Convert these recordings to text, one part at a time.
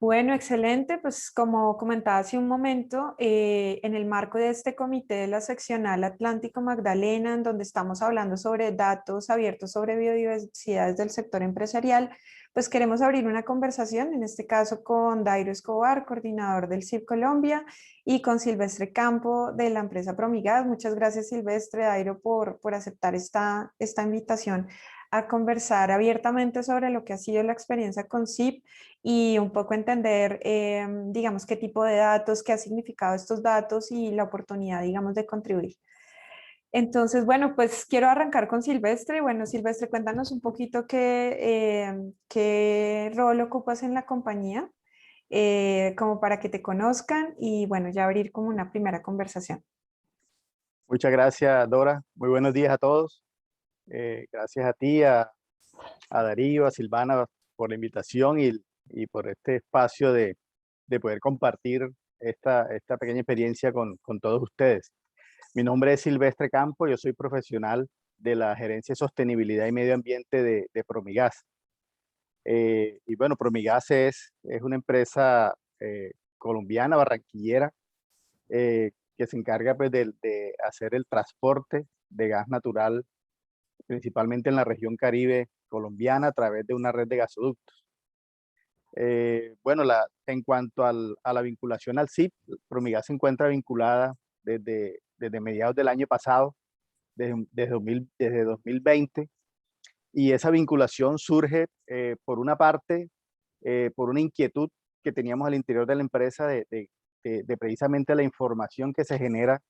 Bueno, excelente. Pues como comentaba hace un momento, en el marco de este comité de la seccional Atlántico Magdalena, en donde estamos hablando sobre datos abiertos sobre biodiversidades del sector empresarial, pues queremos abrir una conversación, en este caso con Dairo Escobar, coordinador del CIP Colombia, y con Silvestre Campo de la empresa Promigas. Muchas gracias, Silvestre, Dairo, por aceptar esta invitación a conversar abiertamente sobre lo que ha sido la experiencia con CIP y un poco entender, digamos, qué tipo de datos, qué ha significado estos datos y la oportunidad, digamos, de contribuir. Entonces, bueno, pues quiero arrancar con Silvestre. Bueno, Silvestre, cuéntanos un poquito qué rol ocupas en la compañía, como para que te conozcan y bueno, ya abrir como una primera conversación. Muchas gracias, Dora. Muy buenos días a todos. Gracias a ti, a Darío, a Silvana por la invitación y por este espacio de poder compartir esta pequeña experiencia con todos ustedes. Mi nombre es Silvestre Campo, yo soy profesional de la Gerencia de Sostenibilidad y Medio Ambiente de Promigas. Y bueno, Promigas es una empresa colombiana, barranquillera, que se encarga pues, de hacer el transporte de gas natural, principalmente en la región Caribe colombiana, a través de una red de gasoductos. Bueno, en cuanto a la vinculación al CIP, Promigas se encuentra vinculada desde mediados del año pasado, desde 2020, y esa vinculación surge, por una parte, por una inquietud que teníamos al interior de la empresa de precisamente la información que se genera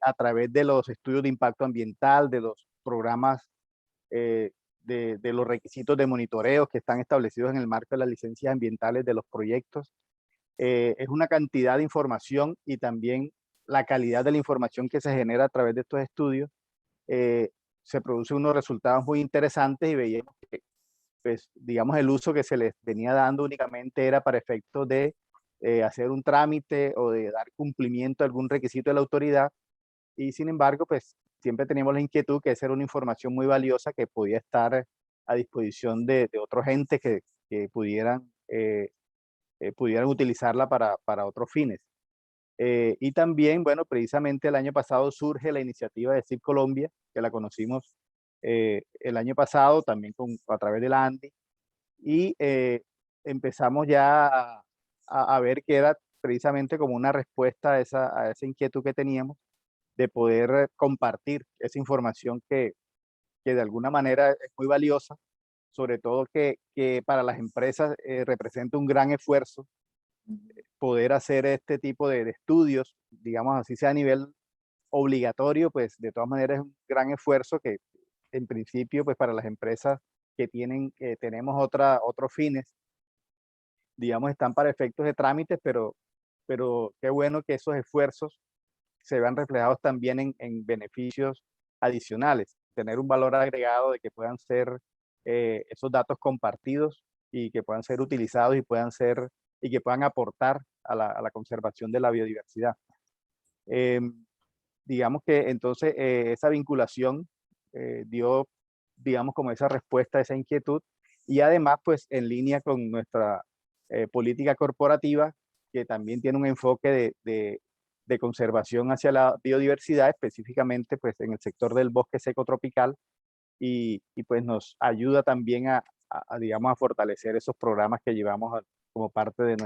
a través de los estudios de impacto ambiental, de los programas, de los requisitos de monitoreo que están establecidos en el marco de las licencias ambientales de los proyectos. Es una cantidad de información y también la calidad de la información que se genera a través de estos estudios. eh, Se producen unos resultados muy interesantes y veíamos que, pues, digamos, el uso que se les venía dando únicamente era para efectos de hacer un trámite o de dar cumplimiento a algún requisito de la autoridad, y sin embargo, pues siempre teníamos la inquietud que esa era una información muy valiosa que podía estar a disposición de otros entes que pudieran utilizarla para otros fines. Y también, bueno, precisamente el año pasado surge la iniciativa de CIP Colombia, que la conocimos el año pasado también a través de la ANDI, y empezamos ya a ver que era precisamente como una respuesta a esa inquietud que teníamos de poder compartir esa información que de alguna manera es muy valiosa, sobre todo que para las empresas representa un gran esfuerzo poder hacer este tipo de estudios, digamos así sea a nivel obligatorio, pues de todas maneras es un gran esfuerzo que en principio pues para las empresas que tenemos otros fines, digamos, están para efectos de trámites, pero qué bueno que esos esfuerzos se vean reflejados también en beneficios adicionales, tener un valor agregado de que puedan ser esos datos compartidos y que puedan ser utilizados y que puedan aportar a la conservación de la biodiversidad. Eh, digamos que entonces esa vinculación dio, digamos, como esa respuesta a esa inquietud, y además, pues en línea con nuestra política corporativa, que también tiene un enfoque de conservación hacia la biodiversidad, específicamente pues en el sector del bosque seco tropical, y pues nos ayuda también digamos, a fortalecer esos programas que llevamos como parte de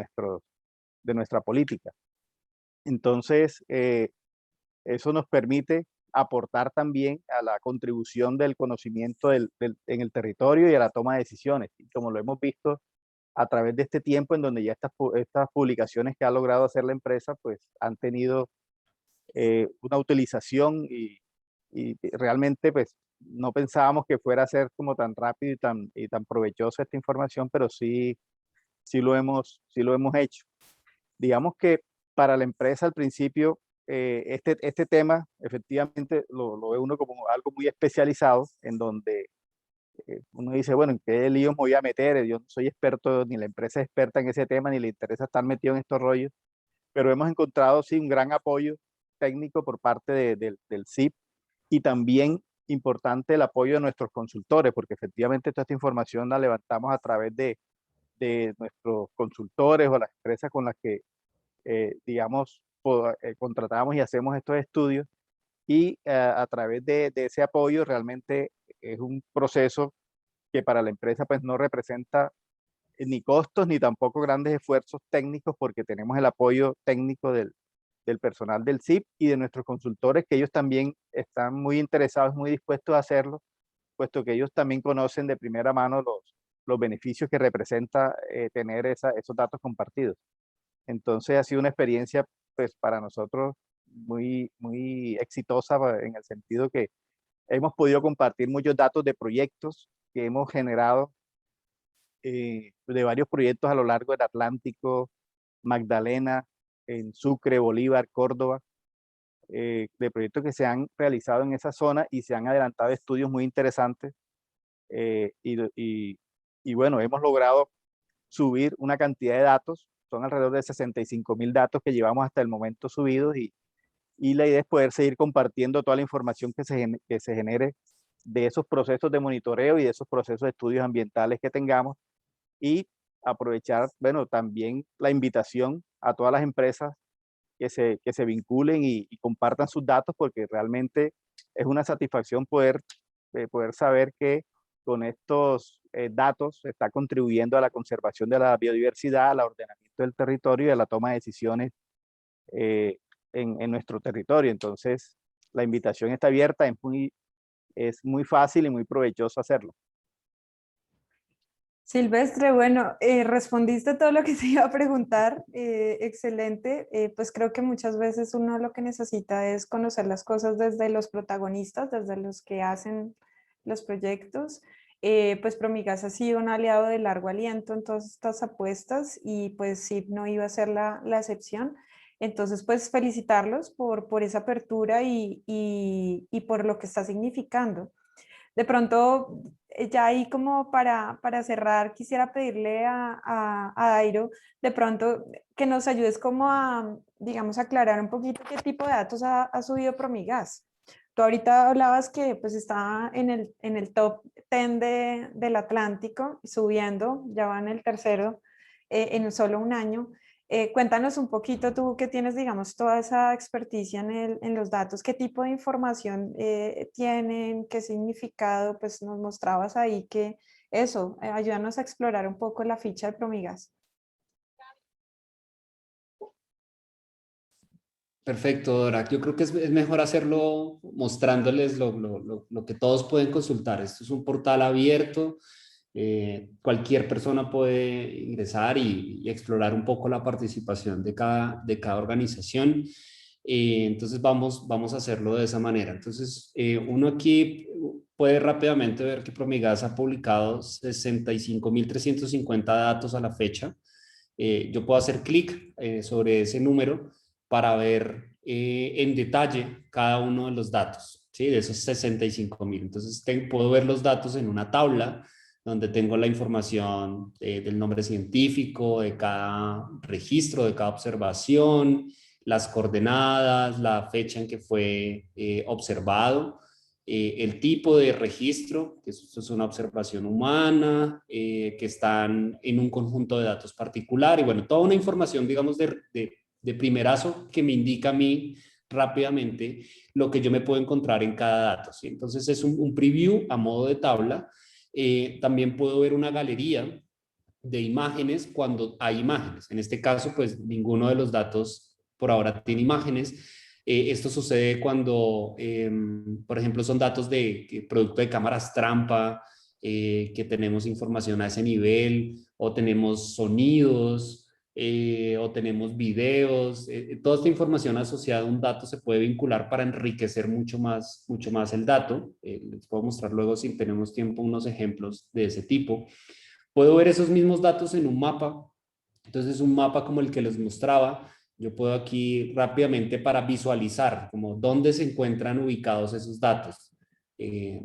nuestra política. Entonces, eso nos permite aportar también a la contribución del conocimiento en el territorio y a la toma de decisiones. Y como lo hemos visto a través de este tiempo en donde ya estas publicaciones que ha logrado hacer la empresa, pues han tenido una utilización y realmente pues no pensábamos que fuera a ser como tan rápido y tan provechosa esta información, pero sí lo hemos hecho. Digamos que para la empresa al principio, este tema efectivamente lo ve uno como algo muy especializado, en donde uno dice, bueno, ¿en qué lío me voy a meter? Yo no soy experto, ni la empresa es experta en ese tema, ni le interesa estar metido en estos rollos, pero hemos encontrado sí un gran apoyo técnico por parte del CIP, y también importante el apoyo de nuestros consultores, porque efectivamente toda esta información la levantamos a través de nuestros consultores o las empresas con las que, digamos, contratamos y hacemos estos estudios. Y a través de ese apoyo realmente es un proceso que para la empresa pues no representa ni costos ni tampoco grandes esfuerzos técnicos, porque tenemos el apoyo técnico del personal del SIP y de nuestros consultores, que ellos también están muy interesados, muy dispuestos a hacerlo, puesto que ellos también conocen de primera mano los beneficios que representa tener esos datos compartidos. Entonces ha sido una experiencia pues para nosotros muy exitosa, en el sentido que hemos podido compartir muchos datos de proyectos que hemos generado, de varios proyectos a lo largo del Atlántico, Magdalena, en Sucre, Bolívar, Córdoba, de proyectos que se han realizado en esa zona y se han adelantado estudios muy interesantes, eh, y, y, y bueno, hemos logrado subir una cantidad de datos, son alrededor de 65.000 datos que llevamos hasta el momento subidos, y la idea es poder seguir compartiendo toda la información que se genere de esos procesos de monitoreo y de esos procesos de estudios ambientales que tengamos, y aprovechar, bueno, también la invitación a todas las empresas que se vinculen y compartan sus datos, porque realmente es una satisfacción poder saber que con estos datos se está contribuyendo a la conservación de la biodiversidad, al ordenamiento del territorio y a la toma de decisiones eh, en nuestro territorio. Entonces, la invitación está abierta, es muy fácil y muy provechoso hacerlo. Silvestre, bueno, respondiste todo lo que se iba a preguntar, excelente. Pues creo que muchas veces uno lo que necesita es conocer las cosas desde los protagonistas, desde los que hacen los proyectos. Pues Promigas ha sido un aliado de largo aliento en todas estas apuestas y pues sí, no iba a ser la excepción. Entonces, pues felicitarlos por esa apertura y por lo que está significando. De pronto, ya ahí como para cerrar, quisiera pedirle a Dairo, de pronto, que nos ayudes como a, digamos, aclarar un poquito qué tipo de datos ha subido Promigas. Tú ahorita hablabas que pues está en el top 10 del Atlántico, subiendo, ya va en el tercero en solo un año. Cuéntanos un poquito tú que tienes, digamos, toda esa experticia en los datos, qué tipo de información tienen, qué significado, pues nos mostrabas ahí que eso, ayúdanos a explorar un poco la ficha de Promigas. Perfecto, Dora. Yo creo que es mejor hacerlo mostrándoles lo que todos pueden consultar. Esto es un portal abierto. Cualquier persona puede ingresar y explorar un poco la participación de cada organización. Entonces vamos a hacerlo de esa manera. Entonces, uno aquí puede rápidamente ver que Promigas ha publicado 65.350 datos a la fecha. Yo puedo hacer clic sobre ese número para ver en detalle cada uno de los datos, ¿sí? De esos 65.000. Entonces puedo ver los datos en una tabla donde tengo la información del nombre científico, de cada registro, de cada observación, las coordenadas, la fecha en que fue observado, el tipo de registro, que eso es una observación humana, que están en un conjunto de datos particular, y bueno, toda una información, digamos, de primerazo que me indica a mí rápidamente lo que yo me puedo encontrar en cada dato, ¿sí? Entonces es un preview a modo de tabla. También puedo ver una galería de imágenes cuando hay imágenes. En este caso, pues ninguno de los datos por ahora tiene imágenes. Esto sucede cuando, por ejemplo, son datos de producto de cámaras trampa, que tenemos información a ese nivel, o tenemos sonidos, o tenemos videos. Toda esta información asociada a un dato se puede vincular para enriquecer mucho más el dato. Les puedo mostrar luego, si tenemos tiempo, unos ejemplos de ese tipo. Puedo ver esos mismos datos en un mapa. Entonces, un mapa como el que les mostraba, yo puedo aquí rápidamente, para visualizar como dónde se encuentran ubicados esos datos,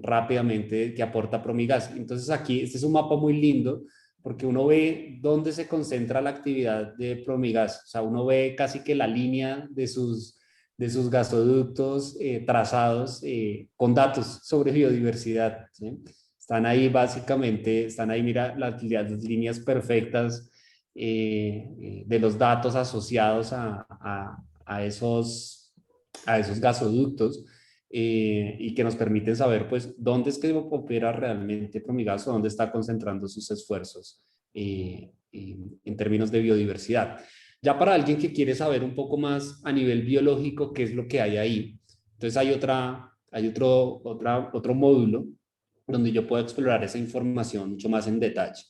rápidamente, que aporta Promigas. Entonces aquí, este es un mapa muy lindo porque uno ve dónde se concentra la actividad de Promigas. O sea, uno ve casi que la línea de sus gasoductos trazados con datos sobre biodiversidad, ¿sí? Están ahí básicamente, están ahí, mira, las líneas perfectas de los datos asociados a esos gasoductos y que nos permiten saber pues dónde es que opera realmente Promigas o dónde está concentrando sus esfuerzos en términos de biodiversidad. Ya para alguien que quiere saber un poco más a nivel biológico qué es lo que hay ahí, entonces hay otro módulo donde yo puedo explorar esa información mucho más en detalle.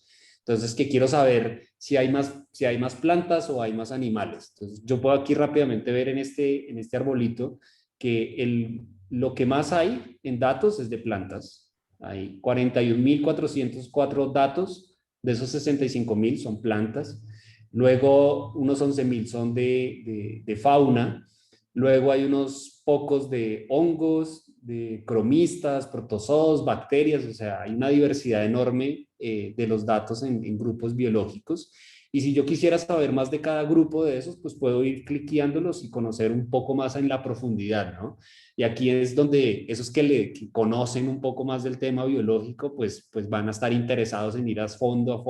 Entonces, que quiero saber si hay más plantas o hay más animales. Entonces, yo puedo aquí rápidamente ver en este arbolito que lo que más hay en datos es de plantas. Hay 41.404 datos, de esos 65.000 son plantas. Luego, unos 11.000 son de fauna. Luego hay unos pocos de hongos, de cromistas, protozoos, bacterias, o sea, hay una diversidad enorme de los datos en grupos biológicos. Y si yo quisiera saber más de cada grupo de esos, pues puedo ir cliqueándolos y conocer un poco más en la profundidad, ¿no? Y aquí es donde esos que conocen un poco más del tema biológico, pues van a estar interesados en ir a fondo,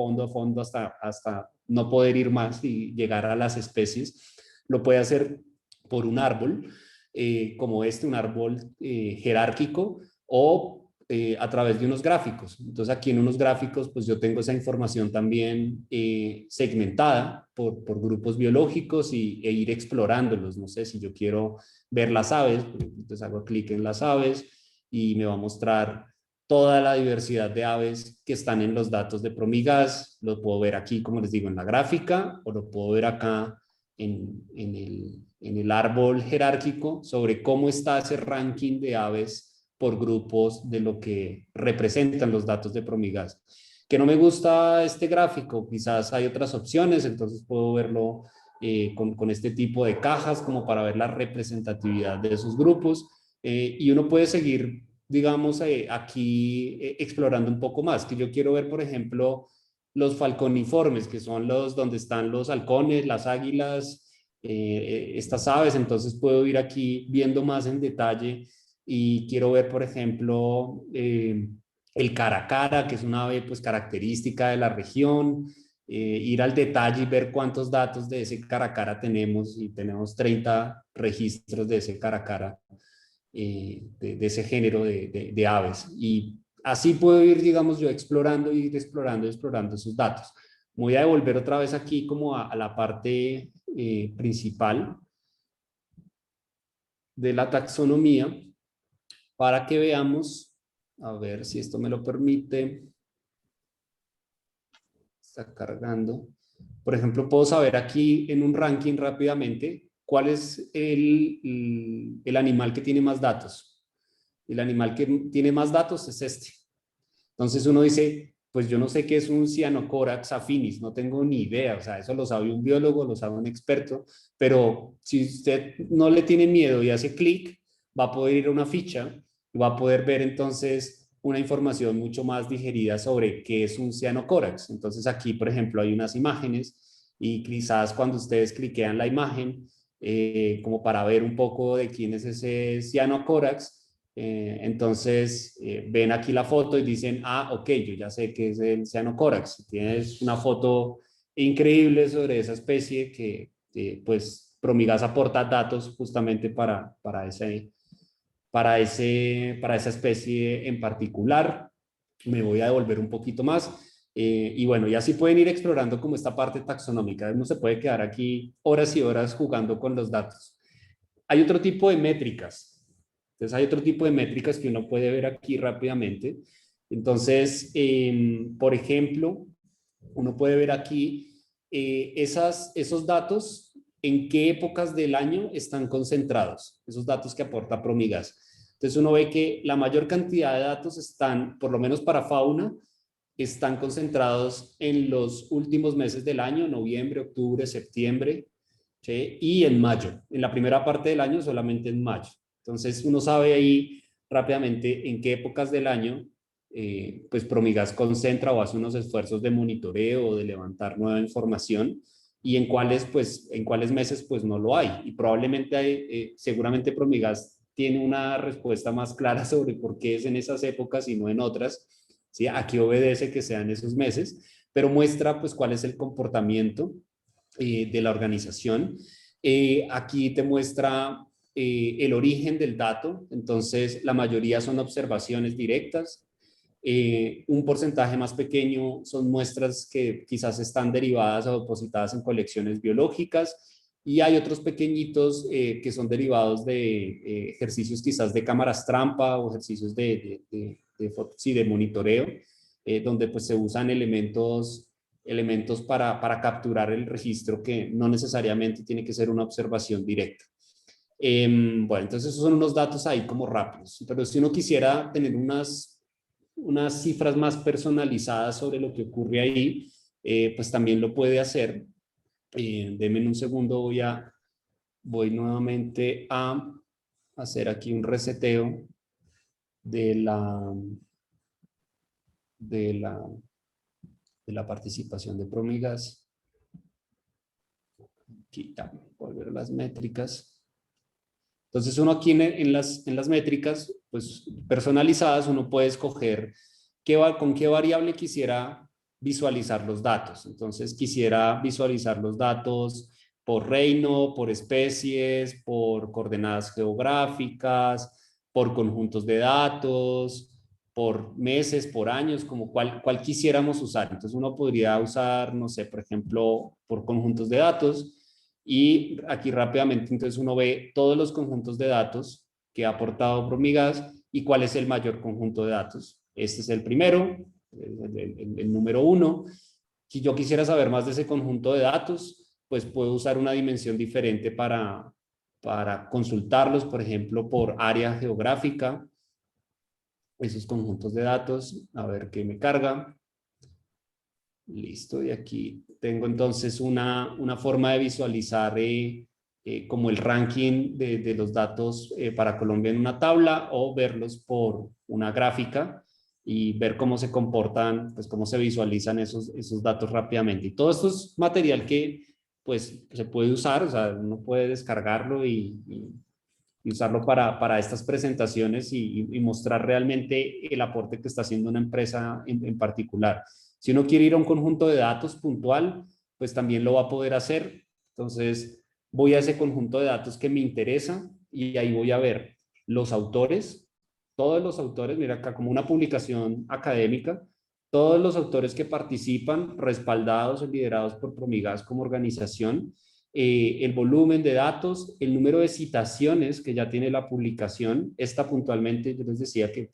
hasta no poder ir más y llegar a las especies. Lo puede hacer por un árbol, como un árbol jerárquico, o a través de unos gráficos. Entonces aquí en unos gráficos pues yo tengo esa información también segmentada por grupos biológicos e ir explorándolos. No sé, si yo quiero ver las aves, entonces hago clic en las aves y me va a mostrar toda la diversidad de aves que están en los datos de Promigas. Lo puedo ver aquí, como les digo, en la gráfica, o lo puedo ver acá en el árbol jerárquico sobre cómo está ese ranking de aves por grupos de lo que representan los datos de Promigas. Que no me gusta este gráfico, quizás hay otras opciones, entonces puedo verlo con este tipo de cajas como para ver la representatividad de esos grupos y uno puede seguir, digamos, aquí explorando un poco más, que yo quiero ver, por ejemplo, los falconiformes, que son los donde están los halcones, las águilas, estas aves. Entonces puedo ir aquí viendo más en detalle y quiero ver, por ejemplo, el caracara, que es una ave pues característica de la región, ir al detalle y ver cuántos datos de ese caracara tenemos, y tenemos 30 registros de ese caracara, de ese género de aves. Y así puedo ir, digamos, yo explorando esos datos. Voy a devolver otra vez aquí como a la parte principal de la taxonomía para que veamos, a ver si esto me lo permite. Está cargando. Por ejemplo, puedo saber aquí en un ranking rápidamente cuál es el animal que tiene más datos. El animal que tiene más datos es este. Entonces uno dice, pues yo no sé qué es un Cyanocorax affinis, no tengo ni idea, o sea, eso lo sabe un biólogo, lo sabe un experto, pero si usted no le tiene miedo y hace clic, va a poder ir a una ficha y va a poder ver entonces una información mucho más digerida sobre qué es un Cyanocorax. Entonces aquí, por ejemplo, hay unas imágenes y quizás cuando ustedes cliquean la imagen, como para ver un poco de quién es ese Cyanocorax, entonces ven aquí la foto y dicen, ah, ok, yo ya sé que es el Cyanocorax. Tienes una foto increíble sobre esa especie que pues Promigas aporta datos justamente para esa especie en particular. Me voy a devolver un poquito más. Y bueno, y así pueden ir explorando como esta parte taxonómica. Uno se puede quedar aquí horas y horas jugando con los datos. Hay otro tipo de métricas. Entonces hay otro tipo de métricas que uno puede ver aquí rápidamente. Entonces, por ejemplo, uno puede ver aquí esos datos, en qué épocas del año están concentrados, esos datos que aporta Promigas. Entonces uno ve que la mayor cantidad de datos están, por lo menos para fauna, están concentrados en los últimos meses del año, noviembre, octubre, septiembre, ¿sí? Y en mayo. En la primera parte del año solamente en mayo. Entonces uno sabe ahí rápidamente en qué épocas del año pues Promigas concentra o hace unos esfuerzos de monitoreo o de levantar nueva información, y en cuáles meses pues no lo hay. Y probablemente seguramente Promigas tiene una respuesta más clara sobre por qué es en esas épocas y no en otras. ¿sí? ¿A qué obedece que sean esos meses? Pero muestra pues cuál es el comportamiento de la organización. Aquí te muestra el origen del dato, entonces la mayoría son observaciones directas. Un porcentaje más pequeño son muestras que quizás están derivadas o depositadas en colecciones biológicas, y hay otros pequeñitos que son derivados de ejercicios quizás de cámaras trampa o ejercicios de monitoreo, donde pues se usan elementos para capturar el registro, que no necesariamente tiene que ser una observación directa. Bueno, entonces esos son unos datos ahí como rápidos, pero si uno quisiera tener unas cifras más personalizadas sobre lo que ocurre ahí, pues también lo puede hacer. Denme un segundo, voy nuevamente a hacer aquí un reseteo de la participación de Promigas. Aquí también, volver a las métricas. Entonces uno aquí en las métricas pues, personalizadas, uno puede escoger con qué variable quisiera visualizar los datos. Entonces quisiera visualizar los datos por reino, por especies, por coordenadas geográficas, por conjuntos de datos, por meses, por años, como cuál quisiéramos usar. Entonces uno podría usar, no sé, por ejemplo, por conjuntos de datos. Y aquí rápidamente entonces uno ve todos los conjuntos de datos que ha aportado Promigas y cuál es el mayor conjunto de datos. Este es el primero, el número 1. Si yo quisiera saber más de ese conjunto de datos, pues puedo usar una dimensión diferente para consultarlos, por ejemplo, por área geográfica, esos conjuntos de datos, a ver qué me carga. Listo, y aquí tengo entonces una forma de visualizar como el ranking de los datos para Colombia en una tabla, o verlos por una gráfica y ver cómo se comportan, pues cómo se visualizan esos datos rápidamente. Y todo esto es material que pues se puede usar, o sea, uno puede descargarlo y usarlo para estas presentaciones y mostrar realmente el aporte que está haciendo una empresa en particular. Si uno quiere ir a un conjunto de datos puntual, pues también lo va a poder hacer. Entonces, voy a ese conjunto de datos que me interesa y ahí voy a ver los autores, todos los autores, mira acá como una publicación académica, todos los autores que participan, respaldados o liderados por Promigas como organización, el volumen de datos, el número de citaciones que ya tiene la publicación. Esta puntualmente, yo les decía que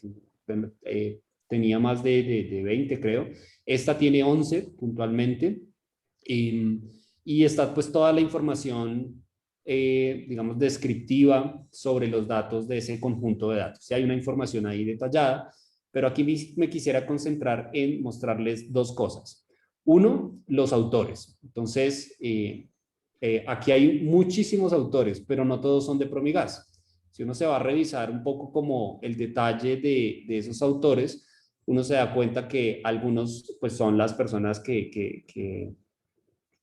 tenía más de 20, creo. Esta tiene 11 puntualmente. Y está pues toda la información, digamos, descriptiva sobre los datos de ese conjunto de datos. Sí, hay una información ahí detallada, pero aquí me quisiera concentrar en mostrarles dos cosas. Uno, los autores. Entonces, aquí hay muchísimos autores, pero no todos son de Promigas. Si uno se va a revisar un poco como el detalle de esos autores, uno se da cuenta que algunos pues son las personas que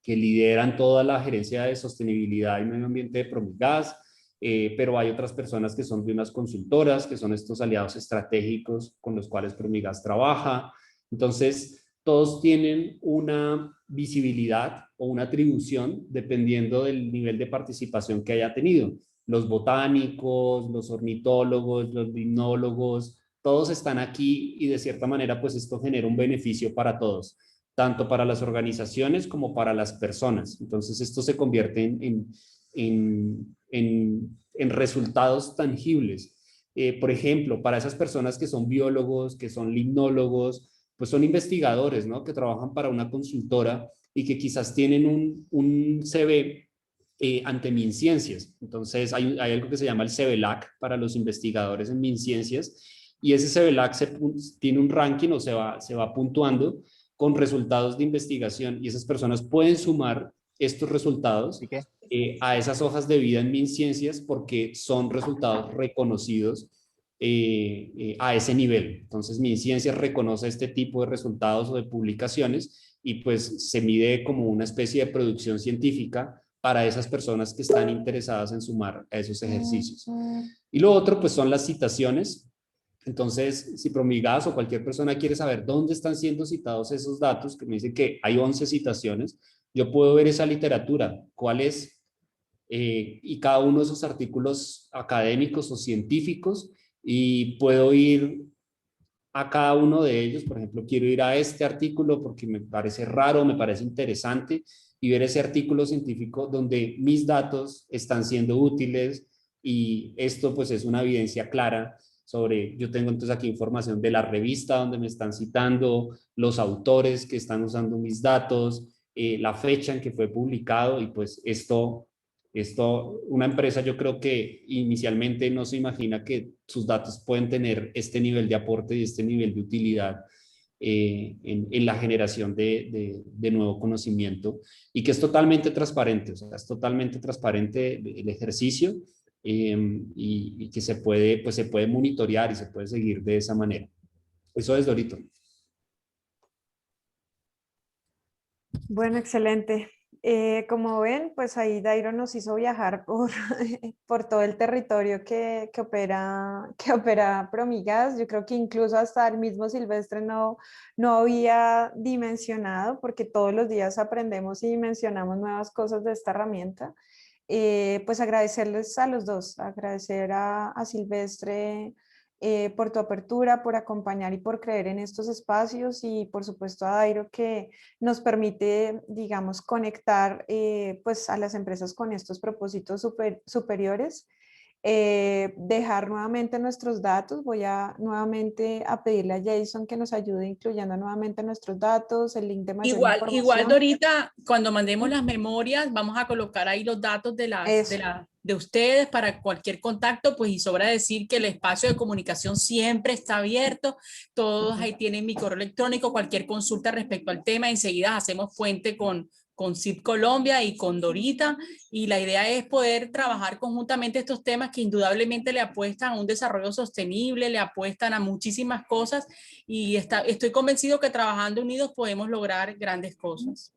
lideran toda la gerencia de sostenibilidad y medio ambiente de Promigas, pero hay otras personas que son de unas consultoras, que son estos aliados estratégicos con los cuales Promigas trabaja. Entonces, todos tienen una visibilidad o una atribución dependiendo del nivel de participación que haya tenido. Los botánicos, los ornitólogos, los limnólogos, todos están aquí y de cierta manera pues esto genera un beneficio para todos, tanto para las organizaciones como para las personas. Entonces esto se convierte en resultados tangibles. Por ejemplo, para esas personas que son biólogos, que son limnólogos, pues son investigadores, ¿no? Que trabajan para una consultora y que quizás tienen un CV ante MinCiencias. Entonces hay algo que se llama el CVLAC para los investigadores en MinCiencias, y ese CVLAC tiene un ranking o se va puntuando con resultados de investigación, y esas personas pueden sumar estos resultados a esas hojas de vida en MinCiencias porque son resultados reconocidos a ese nivel. Entonces MinCiencias reconoce este tipo de resultados o de publicaciones y pues se mide como una especie de producción científica para esas personas que están interesadas en sumar a esos ejercicios. Y lo otro pues son las citaciones. Entonces, si Promigas o cualquier persona quiere saber dónde están siendo citados esos datos, que me dicen que hay 11 citaciones, yo puedo ver esa literatura, cuál es, y cada uno de esos artículos académicos o científicos, y puedo ir a cada uno de ellos. Por ejemplo, quiero ir a este artículo porque me parece raro, me parece interesante, y ver ese artículo científico donde mis datos están siendo útiles, y esto pues es una evidencia clara sobre, yo tengo entonces aquí información de la revista donde me están citando, los autores que están usando mis datos, la fecha en que fue publicado, y pues esto, una empresa yo creo que inicialmente no se imagina que sus datos pueden tener este nivel de aporte y este nivel de utilidad en la generación de nuevo conocimiento, y que es totalmente transparente, o sea, es totalmente transparente el ejercicio, y que pues se puede monitorear y se puede seguir de esa manera. Eso es, Dorito. Bueno, excelente. Como ven, pues ahí Dairo nos hizo viajar por, por todo el territorio que opera Promigas. Yo creo que incluso hasta el mismo Silvestre no había dimensionado, porque todos los días aprendemos y dimensionamos nuevas cosas de esta herramienta. Pues agradecerles a los dos, agradecer a Silvestre por tu apertura, por acompañar y por creer en estos espacios, y por supuesto a Dairo, que nos permite, digamos, conectar pues a las empresas con estos propósitos superiores. Dejar nuevamente nuestros datos. Voy a nuevamente a pedirle a Jason que nos ayude incluyendo nuevamente nuestros datos, el link de mayor Igual, información. Dorita, cuando mandemos las memorias, vamos a colocar ahí los datos de ustedes para cualquier contacto, pues, y sobra decir que el espacio de comunicación siempre está abierto. Todos ahí tienen mi correo electrónico, cualquier consulta respecto al tema, enseguida hacemos puente con CIP Colombia y con Dorita, y la idea es poder trabajar conjuntamente estos temas que indudablemente le apuestan a un desarrollo sostenible, le apuestan a muchísimas cosas, y estoy convencido que trabajando unidos podemos lograr grandes cosas.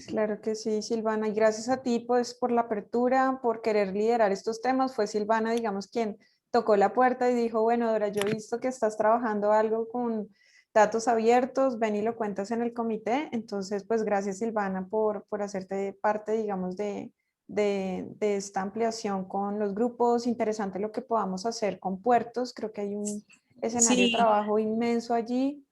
Claro que sí, Silvana, y gracias a ti pues por la apertura, por querer liderar estos temas. Fue Silvana, digamos, quien tocó la puerta y dijo, bueno, Dora, yo he visto que estás trabajando algo con datos abiertos, ven y lo cuentas en el comité. Entonces, pues gracias, Silvana, por hacerte parte, digamos, de esta ampliación con los grupos. Interesante lo que podamos hacer con puertos. Creo que hay un escenario de trabajo inmenso allí.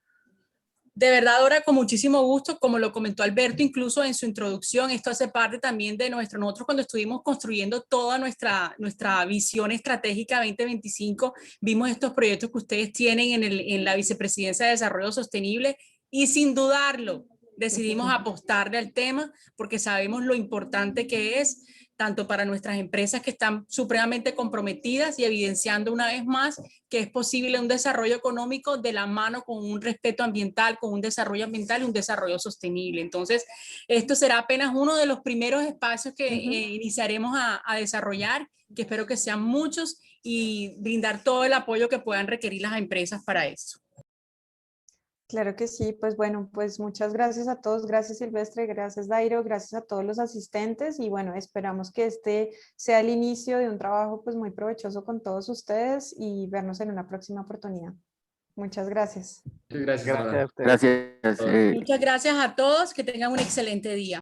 De verdad, Dora, con muchísimo gusto, como lo comentó Alberto incluso en su introducción, esto hace parte también de nosotros cuando estuvimos construyendo toda nuestra visión estratégica 2025, vimos estos proyectos que ustedes tienen en la Vicepresidencia de Desarrollo Sostenible, y sin dudarlo decidimos apostarle al tema porque sabemos lo importante que es, tanto para nuestras empresas que están supremamente comprometidas, y evidenciando una vez más que es posible un desarrollo económico de la mano con un respeto ambiental, con un desarrollo ambiental y un desarrollo sostenible. Entonces, esto será apenas uno de los primeros espacios que iniciaremos a desarrollar, que espero que sean muchos, y brindar todo el apoyo que puedan requerir las empresas para eso. Claro que sí, pues bueno, pues muchas gracias a todos, gracias Silvestre, gracias Dairo, gracias a todos los asistentes, y bueno, esperamos que este sea el inicio de un trabajo pues muy provechoso con todos ustedes, y vernos en una próxima oportunidad. Muchas gracias. Gracias. Gracias a ustedes. Gracias. Muchas gracias a todos, que tengan un excelente día.